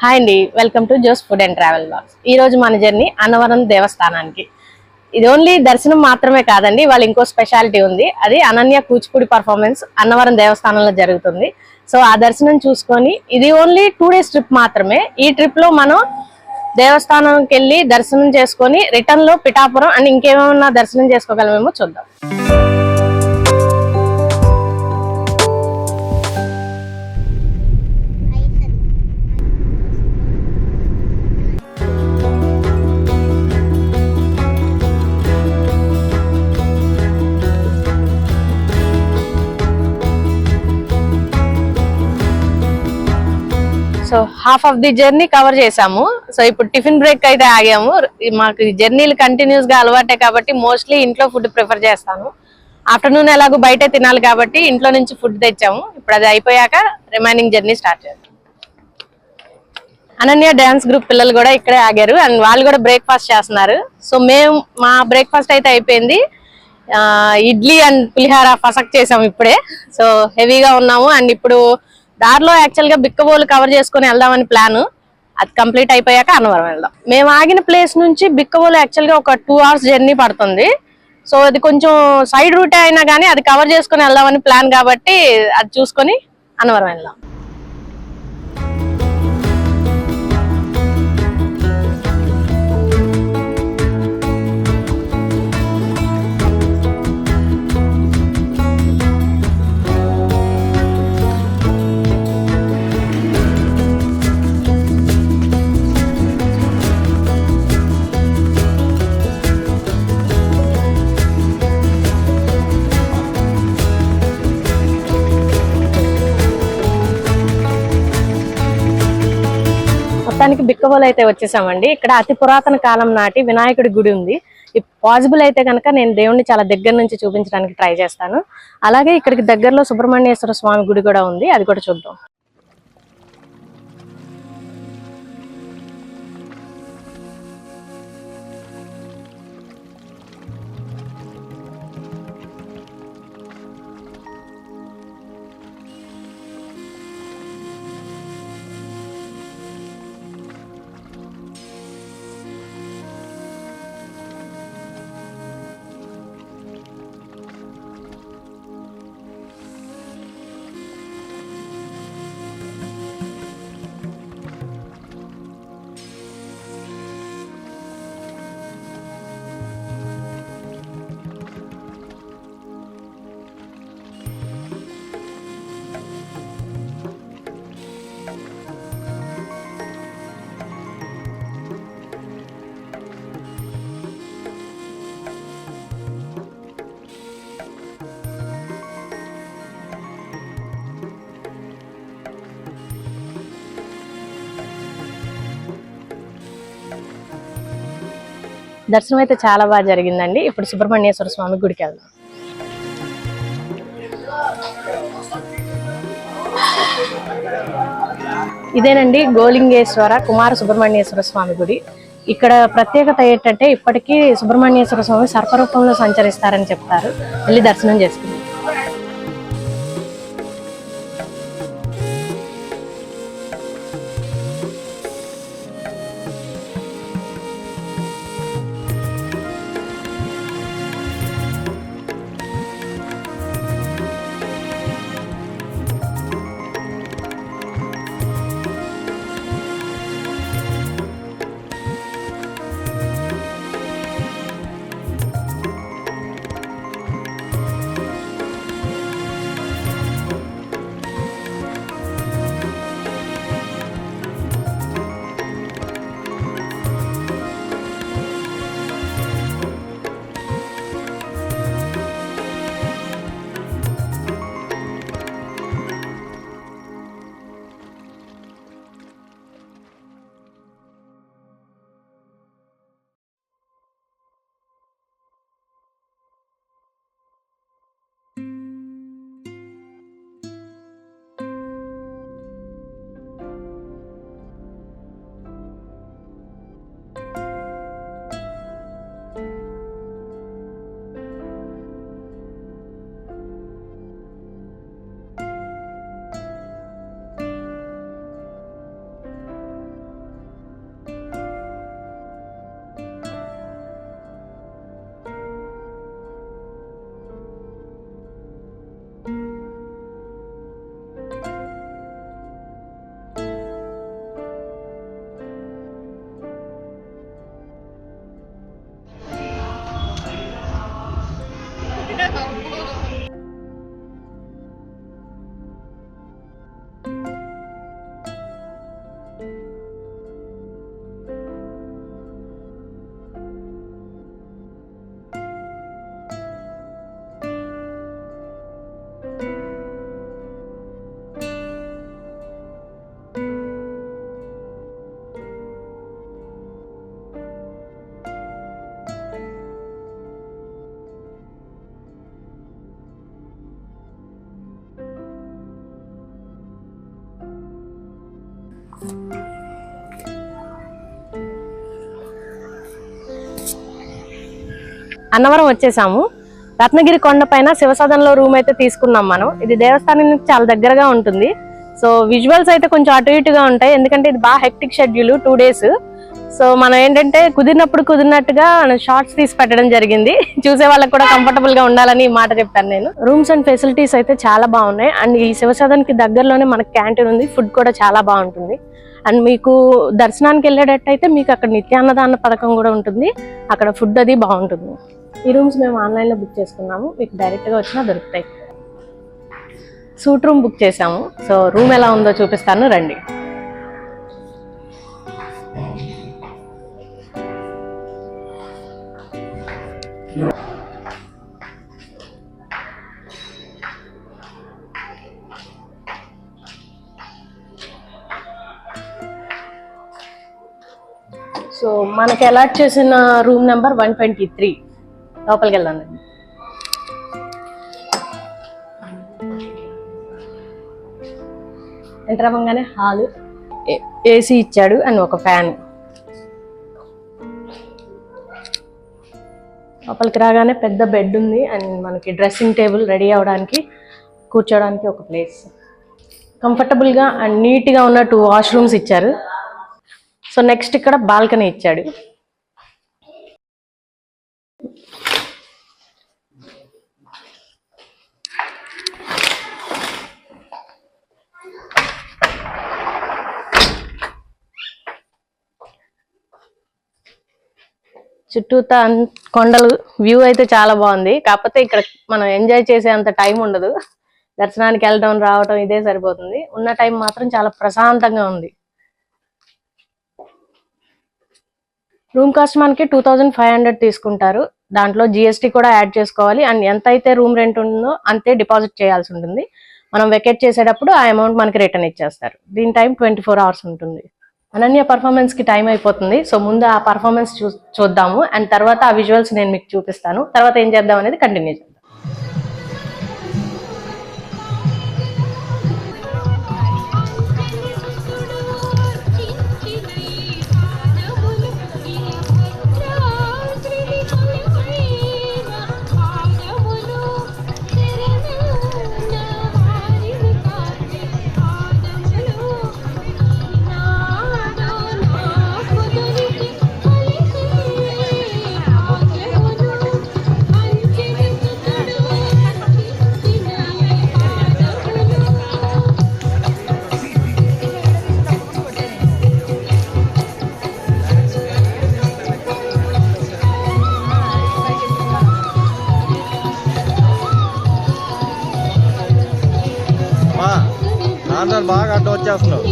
Hi అండి, welcome to Jo's food and travel blogs. ఈ రోజు మన జర్నీ అన్నవరం దేవస్థానానికి. ఇది ఓన్లీ దర్శనం మాత్రమే కాదండి, వాళ్ళ ఇంకో స్పెషాలిటీ ఉంది. అది అనన్య కూచిపూడి పర్ఫార్మెన్స్ అన్నవరం దేవస్థానంలో జరుగుతుంది. సో ఆ దర్శనం చూసుకొని, ఇది ఓన్లీ 2 days ట్రిప్ మాత్రమే. ఈ ట్రిప్ లో మనం దేవస్థానంకి వెళ్ళి దర్శనం చేసుకొని రిటర్న్ లో పిఠాపురం అండ్ ఇంకేమైనా దర్శనం చేసుకోగలమేమో చూద్దాం. So half of the journey cover చేసాము. సో ఇప్పుడు టిఫిన్ బ్రేక్ అయితే ఆగాము. మాకు జర్నీలు కంటిన్యూస్ గా అలవాటే కాబట్టి మోస్ట్లీ ఇంట్లో ఫుడ్ ప్రిఫర్ చేస్తాను. ఆఫ్టర్నూన్ ఎలాగో బయట తినాలి కాబట్టి ఇంట్లో నుంచి ఫుడ్ తెచ్చాము. ఇప్పుడు అది అయిపోయాక రిమైనింగ్ జర్నీ స్టార్ట్ చేద్దాం. అనన్య డాన్స్ గ్రూప్ పిల్లలు కూడా ఇక్కడే ఆగారు అండ్ వాళ్ళు కూడా బ్రేక్ఫాస్ట్ చేస్తున్నారు. సో మా బ్రేక్ఫాస్ట్ అయితే అయిపోయింది. ఇడ్లీ అండ్ పులిహార ఫసక్ చేసాము ఇప్పుడే. సో హెవీగా ఉన్నాము అండ్ ఇప్పుడు దారిలో యాక్చువల్ గా బిక్కబోలు కవర్ చేసుకుని వెళ్దామని ప్లాన్. అది కంప్లీట్ అయిపోయాక అన్నవరం వెళ్దాం. మేము ఆగిన ప్లేస్ నుంచి బిక్కబోలు యాక్చువల్ గా ఒక 2 hours జర్నీ పడుతుంది. సో అది కొంచెం సైడ్ రూటే అయినా కానీ అది కవర్ చేసుకుని వెళ్దామని ప్లాన్ కాబట్టి అది చూసుకొని అన్నవరం వెళ్దాం. మొత్తానికి బిక్కబోలు అయితే వచ్చేసామండి. ఇక్కడ అతి పురాతన కాలం నాటి వినాయకుడి గుడి ఉంది. పాసిబుల్ అయితే కనుక నేను దేవుణ్ణి చాలా దగ్గర నుంచి చూపించడానికి ట్రై చేస్తాను. అలాగే ఇక్కడికి దగ్గరలో సుబ్రహ్మణ్యేశ్వర స్వామి గుడి కూడా ఉంది, అది కూడా చూద్దాం. దర్శనం అయితే చాలా బాగా జరిగిందండి. ఇప్పుడు సుబ్రహ్మణ్యేశ్వర స్వామి గుడికి వెళ్దాం. ఇదేనండి గోలింగేశ్వర కుమార సుబ్రహ్మణ్యేశ్వర స్వామి గుడి. ఇక్కడ ప్రత్యేకత ఏంటంటే ఇప్పటికీ సుబ్రహ్మణ్యేశ్వర స్వామి సర్పరూపంలో సంచరిస్తారని చెప్తారు. వెళ్ళి దర్శనం చేసుకుంది. అన్నవరం వచ్చేసాము. రత్నగిరి కొండ పైన శివసదన్లో రూమ్ అయితే తీసుకున్నాం మనం. ఇది దేవస్థానం నుంచి చాలా దగ్గరగా ఉంటుంది. సో విజువల్స్ అయితే కొంచెం అటు ఇటుగా ఉంటాయి, ఎందుకంటే ఇది బాగా హెక్టిక్ షెడ్యూల్ 2 days. సో మనం ఏంటంటే కుదిరినట్టుగా షార్ట్స్ తీసి పెట్టడం జరిగింది. చూసే వాళ్ళకి కూడా కంఫర్టబుల్ గా ఉండాలని ఈ మాట చెప్పాను నేను. రూమ్స్ అండ్ ఫెసిలిటీస్ అయితే చాలా బాగున్నాయి. అండ్ ఈ శివసదన్ కి దగ్గరలోనే మనకి క్యాంటీన్ ఉంది, ఫుడ్ కూడా చాలా బాగుంటుంది. అండ్ మీకు దర్శనానికి వెళ్ళేటట్టయితే మీకు అక్కడ నిత్యాన్నదాన పథకం కూడా ఉంటుంది, అక్కడ ఫుడ్ అది బాగుంటుంది. ఈ రూమ్స్ మేము ఆన్లైన్ లో బుక్ చేసుకున్నాము, మీకు డైరెక్ట్ గా వచ్చినా దొరుకుతాయి. సూట్ రూమ్ బుక్ చేసాము. సో రూమ్ ఎలా ఉందో చూపిస్తాను రండి. సో మనకి అలాట్ చేసిన రూమ్ నెంబర్ 123. లోపలికి వెళ్దాం. ఎంటర్ అవ్వగానే హాల్, ఏసీ ఇచ్చాడు అండ్ ఒక ఫ్యాన్. లోపలికి రాగానే పెద్ద బెడ్ ఉంది అండ్ మనకి డ్రెస్సింగ్ టేబుల్, రెడీ అవ్వడానికి కూర్చోడానికి ఒక ప్లేస్. కంఫర్టబుల్గా అండ్ నీట్గా ఉన్న 2 వాష్రూమ్స్ ఇచ్చారు. సో నెక్స్ట్ ఇక్కడ బాల్కనీ ఇచ్చాడు. చుట్టూతా కొండలు, వ్యూ అయితే చాలా బాగుంది. కాకపోతే ఇక్కడ మనం ఎంజాయ్ చేసే అంత టైం ఉండదు. దర్శనానికి వెళ్ళడం రావడం ఇదే సరిపోతుంది. ఉన్న టైం మాత్రం చాలా ప్రశాంతంగా ఉంది. రూమ్ కాస్ట్ మనకి 2500 తీసుకుంటారు. దాంట్లో జిఎస్టీ కూడా యాడ్ చేసుకోవాలి. అండ్ ఎంత అయితే రూమ్ రెంట్ ఉంటుందో అంతే డిపాజిట్ చేయాల్సి ఉంటుంది. మనం వెకేట్ చేసేటప్పుడు ఆ అమౌంట్ మనకి రిటర్న్ ఇచ్చేస్తారు. దీని టైం 24 hours ఉంటుంది. అనన్య పర్ఫార్మెన్స్ కి టైం అయిపోతుంది. సో ముందు ఆ పర్ఫార్మెన్స్ చూద్దాము, అండ్ తర్వాత ఆ విజువల్స్ నేను మీకు చూపిస్తాను. తర్వాత ఏం చేద్దాం అనేది కంటిన్యూ చేద్దాం. బాగా అడ్డు వచ్చేస్తున్నావు.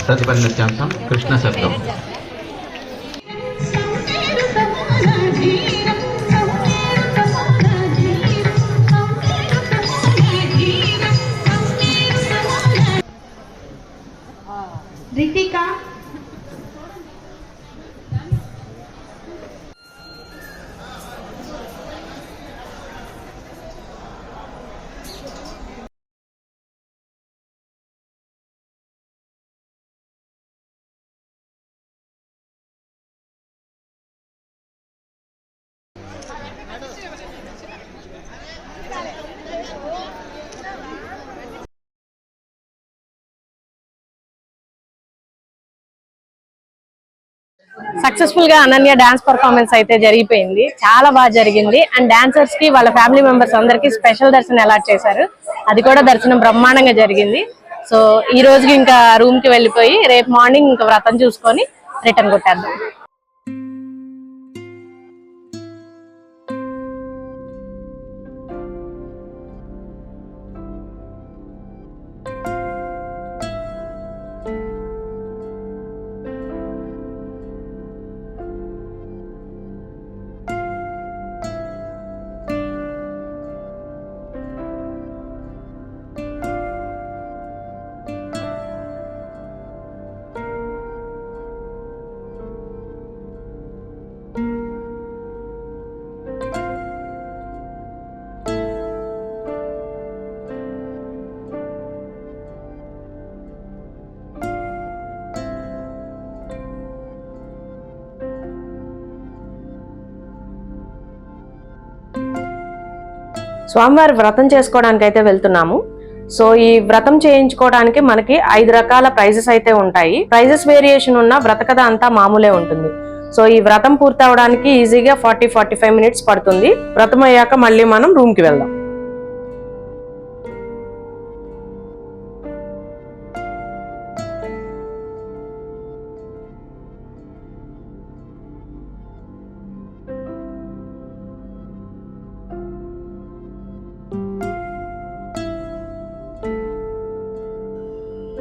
ప్రతిపన్న శాంతం కృష్ణ శబ్దం. రితిక సక్సెస్ఫుల్ గా అనన్య డాన్స్ పర్ఫార్మెన్స్ అయితే జరిగిపోయింది, చాలా బాగా జరిగింది. అండ్ డాన్సర్స్ కి వాళ్ళ ఫ్యామిలీ మెంబర్స్ అందరికి స్పెషల్ దర్శనం అలాట్ చేశారు, అది కూడా దర్శనం బ్రహ్మాండంగా జరిగింది. సో ఈ రోజుకి ఇంకా రూమ్ కి వెళ్ళిపోయి రేపు మార్నింగ్ ఇంకా వ్రతం చూసుకొని రిటర్న్ కొట్టేద్దాం. స్వామివారి వ్రతం చేసుకోవడానికి అయితే వెళ్తున్నాము. సో ఈ వ్రతం చేయించుకోవడానికి మనకి 5 రకాల ప్రైజెస్ అయితే ఉంటాయి. ప్రైజెస్ వేరియేషన్ ఉన్న వ్రత కథ అంతా మామూలే ఉంటుంది. సో ఈ వ్రతం పూర్తి అవడానికి ఈజీగా 40-45 మినిట్స్ పడుతుంది. వ్రతం అయ్యాక మళ్ళీ మనం రూమ్ కి వెళ్దాం.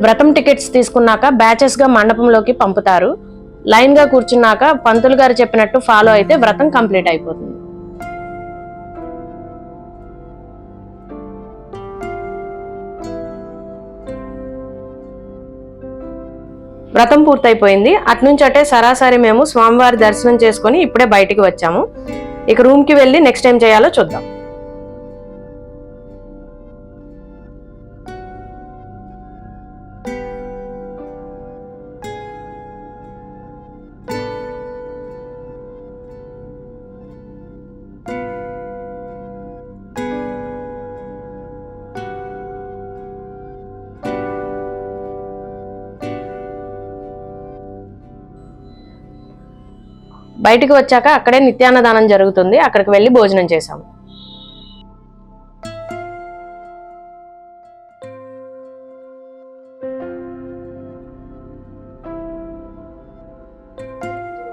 వ్రతం టికెట్స్ తీసుకున్నాక బ్యాచెస్ గా మండపంలోకి పంపుతారు. లైన్ గా కూర్చున్నాక పంతులు గారు చెప్పినట్టు ఫాలో అయితే వ్రతం కంప్లీట్ అయిపోతుంది. వ్రతం పూర్తయిపోయింది. అట్నుంచి అటే సరాసరి మేము స్వామివారి దర్శనం చేసుకుని ఇప్పుడే బయటికి వచ్చాము. ఇక రూమ్ కి వెళ్ళి నెక్స్ట్ ఏం చేయాలో చూద్దాం. బయటికి వచ్చాక అక్కడే నిత్యాన్నదానం జరుగుతుంది, అక్కడికి వెళ్ళి భోజనం చేశాము.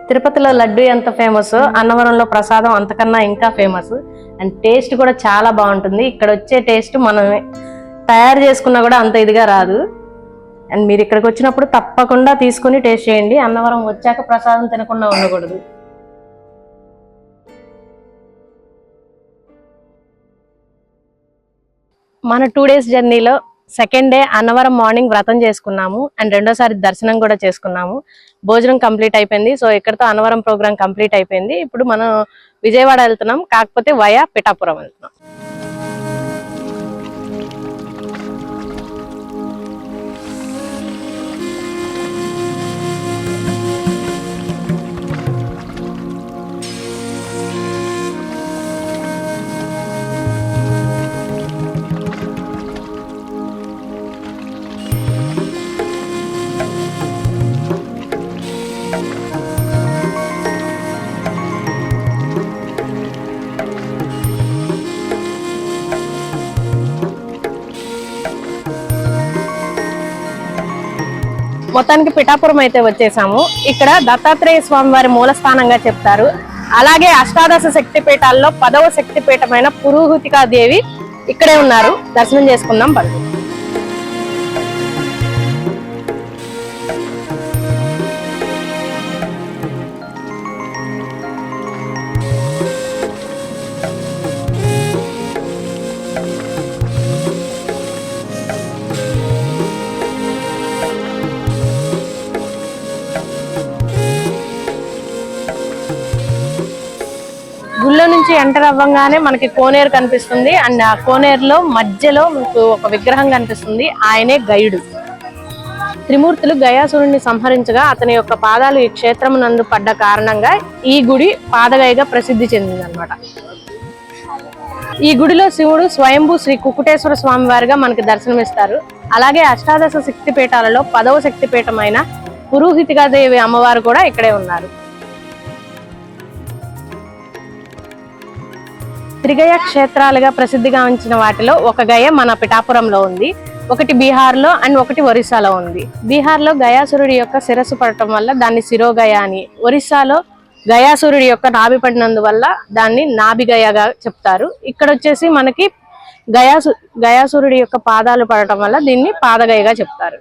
తిరుపతిలో లడ్డు ఎంత ఫేమస్, అన్నవరంలో ప్రసాదం అంతకన్నా ఇంకా ఫేమస్. అండ్ టేస్ట్ కూడా చాలా బాగుంటుంది. ఇక్కడ వచ్చే టేస్ట్ మనం తయారు చేసుకున్నా కూడా అంత ఇదిగా రాదు. అండ్ మీరు ఇక్కడికి వచ్చినప్పుడు తప్పకుండా తీసుకుని టేస్ట్ చేయండి. అన్నవరం వచ్చాక ప్రసాదం తినకుండా ఉండకూడదు. మన 2 days జర్నీలో సెకండ్ డే అన్నవరం మార్నింగ్ వ్రతం చేసుకున్నాము. అండ్ రెండోసారి దర్శనం కూడా చేసుకున్నాము. భోజనం కంప్లీట్ అయిపోయింది. సో ఇక్కడతో అన్నవరం ప్రోగ్రామ్ కంప్లీట్ అయిపోయింది. ఇప్పుడు మనం విజయవాడ వెళ్తున్నాం, కాకపోతే వయా పిఠాపురం వెళ్తున్నాం. మొత్తానికి పిఠాపురం అయితే వచ్చేసాము. ఇక్కడ దత్తాత్రేయ స్వామి వారి మూలస్థానంగా చెప్తారు. అలాగే అష్టాదశ శక్తి పీఠాల్లో 10వ శక్తి పీఠమైన పురోహితికా దేవి ఇక్కడే ఉన్నారు. దర్శనం చేసుకుందాం పడుతుంది. గుళ్ళో నుంచి ఎంటర్ అవ్వగానే మనకి కోనేరు కనిపిస్తుంది. అండ్ ఆ కోనేరులో మధ్యలో మీకు ఒక విగ్రహం కనిపిస్తుంది, ఆయనే గయుడు. త్రిమూర్తులు గయాసురుణ్ణి సంహరించగా అతని యొక్క పాదాలు ఈ క్షేత్రం నందు పడ్డ కారణంగా ఈ గుడి పాదగయగా ప్రసిద్ధి చెందింది అనమాట. ఈ గుడిలో శివుడు స్వయంభూ శ్రీ కుకుటేశ్వర స్వామి వారిగా మనకి దర్శనమిస్తారు. అలాగే అష్టాదశ శక్తి పీఠాలలో 10వ శక్తి పీఠమైన పురోహితికాదేవి అమ్మవారు కూడా ఇక్కడే ఉన్నారు. త్రిగయ క్షేత్రాలుగా ప్రసిద్ధిగాంచిన వాటిలో ఒక గయ మన పిఠాపురంలో ఉంది, ఒకటి బీహార్లో అండ్ ఒకటి ఒరిస్సాలో ఉంది. బీహార్లో గయాసురుడి యొక్క శిరస్సు పడటం వల్ల దాన్ని శిరోగయ అని, ఒరిస్సాలో గయాసురుడి యొక్క నాభి పడినందువల్ల దాన్ని నాభిగయగా చెప్తారు. ఇక్కడ వచ్చేసి మనకి గయాసురుడి యొక్క పాదాలు పడటం వల్ల దీన్ని పాదగయగా చెప్తారు.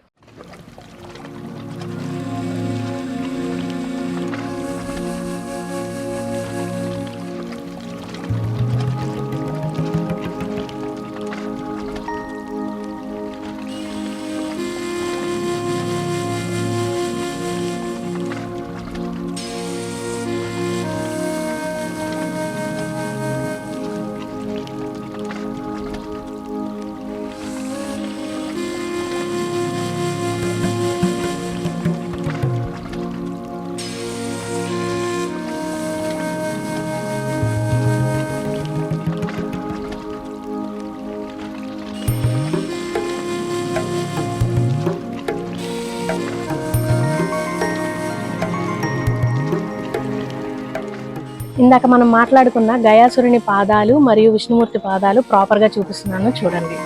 ఇందాక మనం మాట్లాడుకున్న గయాసురుని పాదాలు మరియు విష్ణుమూర్తి పాదాలు ప్రాపర్ గా చూపిస్తున్నాను చూడండి.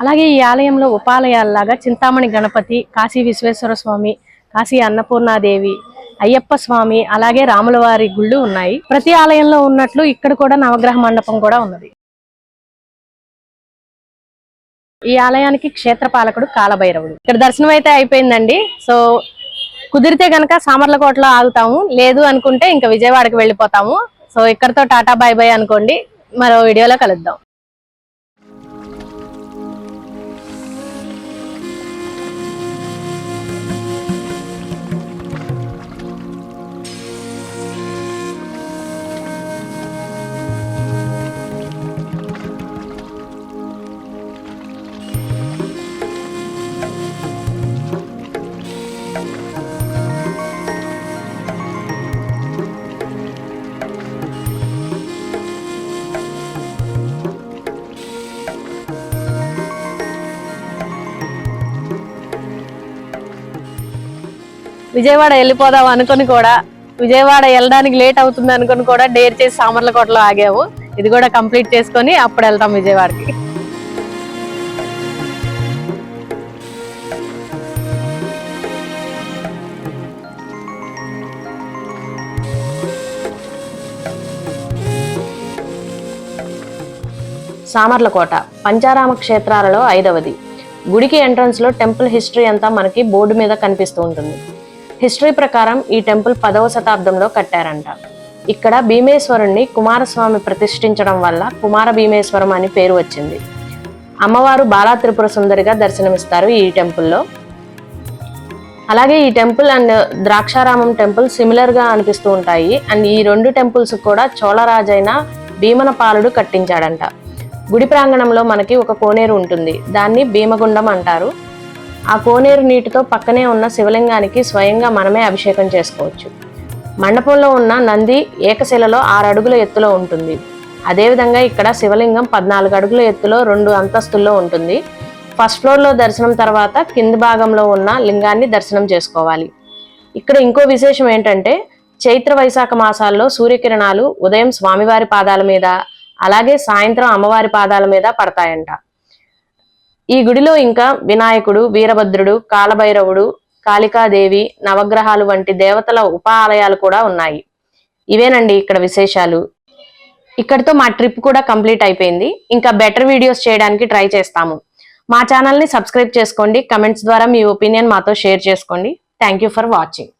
అలాగే ఈ ఆలయంలో ఉపాలయాల్లాగా చింతామణి గణపతి, కాశీ విశ్వేశ్వర స్వామి, కాశీ అన్నపూర్ణాదేవి, అయ్యప్ప స్వామి, అలాగే రాములవారి గుళ్ళు ఉన్నాయి. ప్రతి ఆలయంలో ఉన్నట్లు ఇక్కడ కూడా నవగ్రహ మండపం కూడా ఉన్నది. ఈ ఆలయానికి క్షేత్రపాలకుడు కాలభైరవుడు. ఇక్కడ దర్శనం అయితే అయిపోయిందండి. సో కుదిరితే గనక సామర్లకోటలో ఆగుతాము, లేదు అనుకుంటే ఇంకా విజయవాడకి వెళ్ళిపోతాము. సో ఇక్కడతో టాటా బై బై అనుకోండి. మరో వీడియోలో కలుద్దాం. విజయవాడ వెళ్ళిపోదాం అనుకుని కూడా, విజయవాడ వెళ్ళడానికి లేట్ అవుతుంది అనుకుని కూడా డేర్ చేసి సామర్లకోటలో ఆగాము. ఇది కూడా కంప్లీట్ చేసుకొని అప్పుడు వెళ్తాం విజయవాడకి. సామర్లకోట పంచారామ క్షేత్రాలలో 5వది. గుడికి ఎంట్రన్స్ లో టెంపుల్ హిస్టరీ అంతా మనకి బోర్డు మీద కనిపిస్తూ ఉంటుంది. హిస్టరీ ప్రకారం ఈ టెంపుల్ 10వ శతాబ్దంలో కట్టారంట. ఇక్కడ భీమేశ్వరుణ్ణి కుమారస్వామి ప్రతిష్ఠించడం వల్ల కుమార భీమేశ్వరం అని పేరు వచ్చింది. అమ్మవారు బాలా త్రిపుర సుందరిగా దర్శనమిస్తారు ఈ టెంపుల్లో. అలాగే ఈ temple and Draksharamam temple similar గా అనిపిస్తూ ఉంటాయి. అండ్ ఈ రెండు టెంపుల్స్ కూడా చోళరాజైన భీమనపాలుడు కట్టించాడంట. గుడి ప్రాంగణంలో మనకి ఒక కోనేరు ఉంటుంది. దాన్ని భీమగుండం అంటారు. ఆ కోనేరు నీటితో పక్కనే ఉన్న శివలింగానికి స్వయంగా మనమే అభిషేకం చేసుకోవచ్చు. మండపంలో ఉన్న నంది ఏకశిలలో 6 అడుగుల ఎత్తులో ఉంటుంది. అదేవిధంగా ఇక్కడ శివలింగం 14 అడుగుల ఎత్తులో 2 అంతస్తుల్లో ఉంటుంది. ఫస్ట్ ఫ్లోర్లో దర్శనం తర్వాత కింది భాగంలో ఉన్న లింగాన్ని దర్శనం చేసుకోవాలి. ఇక్కడ ఇంకో విశేషం ఏంటంటే చైత్ర వైశాఖ మాసాల్లో సూర్యకిరణాలు ఉదయం స్వామివారి పాదాల మీద అలాగే సాయంత్రం అమ్మవారి పాదాల మీద పడతాయంట. ఈ గుడిలో ఇంకా వినాయకుడు, వీరభద్రుడు, కాలభైరవుడు, కాళికాదేవి, నవగ్రహాలు వంటి దేవతల ఉప ఆలయాలు కూడా ఉన్నాయి. ఇవేనండి ఇక్కడ విశేషాలు. ఇక్కడితో మా ట్రిప్ కూడా కంప్లీట్ అయిపోయింది. ఇంకా బెటర్ వీడియోస్ చేయడానికి ట్రై చేస్తాము. మా ఛానల్ని సబ్స్క్రైబ్ చేసుకోండి. కమెంట్స్ ద్వారా మీ ఒపీనియన్ మాతో షేర్ చేసుకోండి. Thank you for watching.